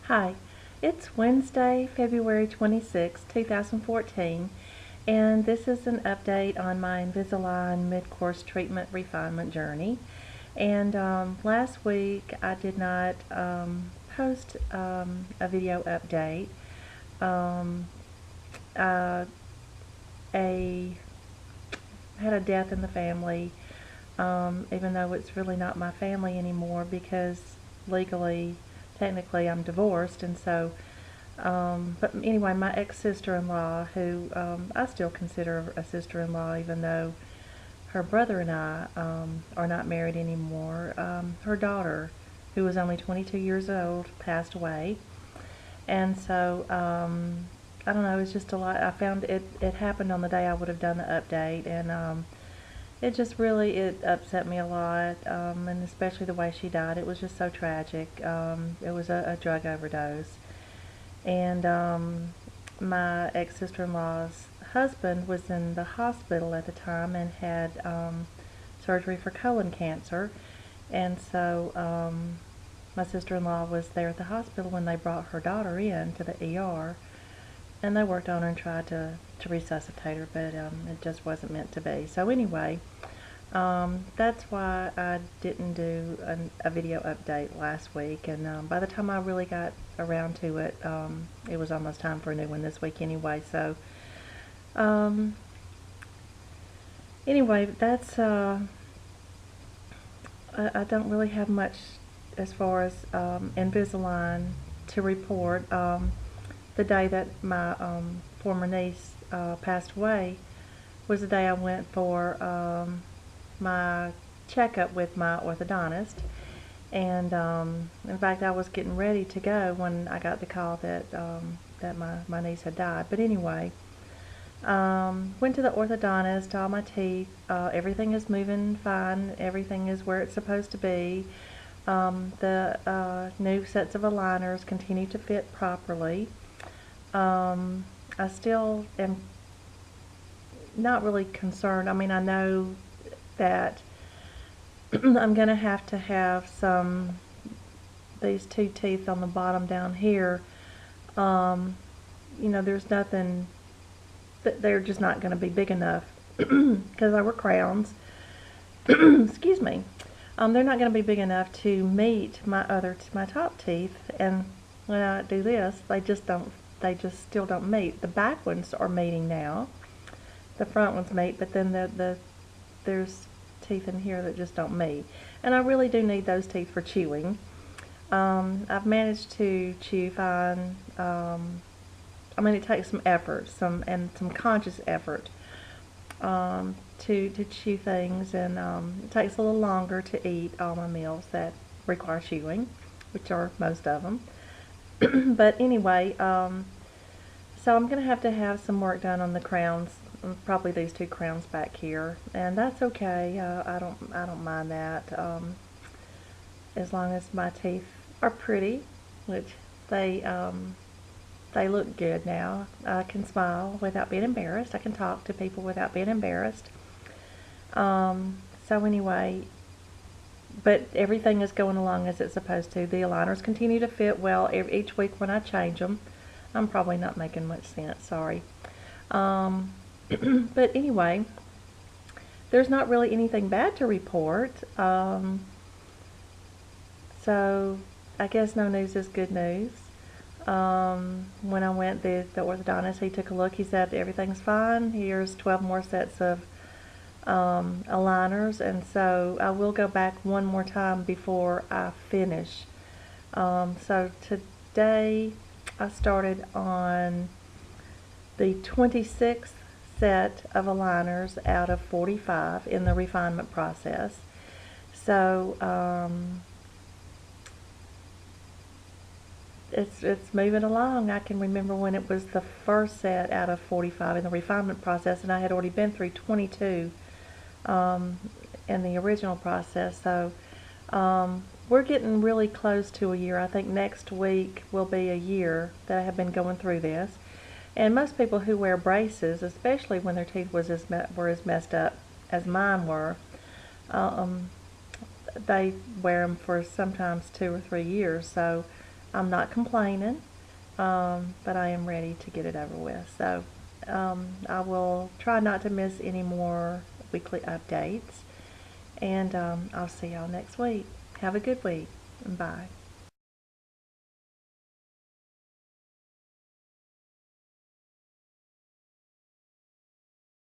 Hi, it's Wednesday, February 26, 2014, and this is an update on my Invisalign mid-course treatment refinement journey. And last week I did not post a video update. Um, uh, I had a death in the family, even though it's really not my family anymore because legally, technically, I'm divorced, and so but anyway, my ex-sister-in-law, who I still consider a sister-in-law even though her brother and I are not married anymore, her daughter, who was only 22 years old, passed away. And so, I don't know, it's just a lot. I found it happened on the day I would have done the update, and it just really, it upset me a lot, and especially the way she died. It was just so tragic. It was a drug overdose. And my ex-sister-in-law's husband was in the hospital at the time and had surgery for colon cancer. And so my sister-in-law was there at the hospital when they brought her daughter in to the ER. And they worked on her and tried to resuscitate her, but it just wasn't meant to be. So anyway, that's why I didn't do a video update last week, and by the time I really got around to it, it was almost time for a new one this week anyway. So anyway, that's I don't really have much as far as Invisalign to report. The day that my former niece passed away was the day I went for my checkup with my orthodontist, and in fact I was getting ready to go when I got the call that that my niece had died. But anyway, went to the orthodontist, all my teeth, everything is moving fine, everything is where it's supposed to be. The new sets of aligners continue to fit properly. I still am not really concerned. I mean, I know that I'm going to have these two teeth on the bottom down here. You know, there's nothing, they're just not going to be big enough because they were crowns. Excuse me. They're not going to be big enough to meet my top teeth, and when I do this, they just still don't meet. The back ones are meeting now. The front ones meet, but then there's teeth in here that just don't meet. And I really do need those teeth for chewing. I've managed to chew fine. I mean, it takes some effort, some conscious effort to chew things, and it takes a little longer to eat all my meals that require chewing, which are most of them. But anyway, so I'm going to have some work done on the crowns, probably these two crowns back here, and that's okay. I don't mind that, as long as my teeth are pretty, which they look good now. I can smile without being embarrassed. I can talk to people without being embarrassed. So anyway, but everything is going along as it's supposed to. The aligners continue to fit well each week when I change them. I'm probably not making much sense, sorry. But anyway, there's not really anything bad to report. So I guess no news is good news. When I went, the orthodontist, he took a look. He said everything's fine. Here's 12 more sets of aligners, and so I will go back one more time before I finish. So today I started on the 26th set of aligners out of 45 in the refinement process. So it's moving along. I can remember when it was the first set out of 45 in the refinement process, and I had already been through 22 in the original process. So we're getting really close to a year. I think next week will be a year that I have been going through this. And most people who wear braces, especially when their teeth were as messed up as mine were, they wear them for sometimes 2 or 3 years. So I'm not complaining, but I am ready to get it over with. So I will try not to miss any more weekly updates, and I'll see y'all next week. Have a good week. Bye.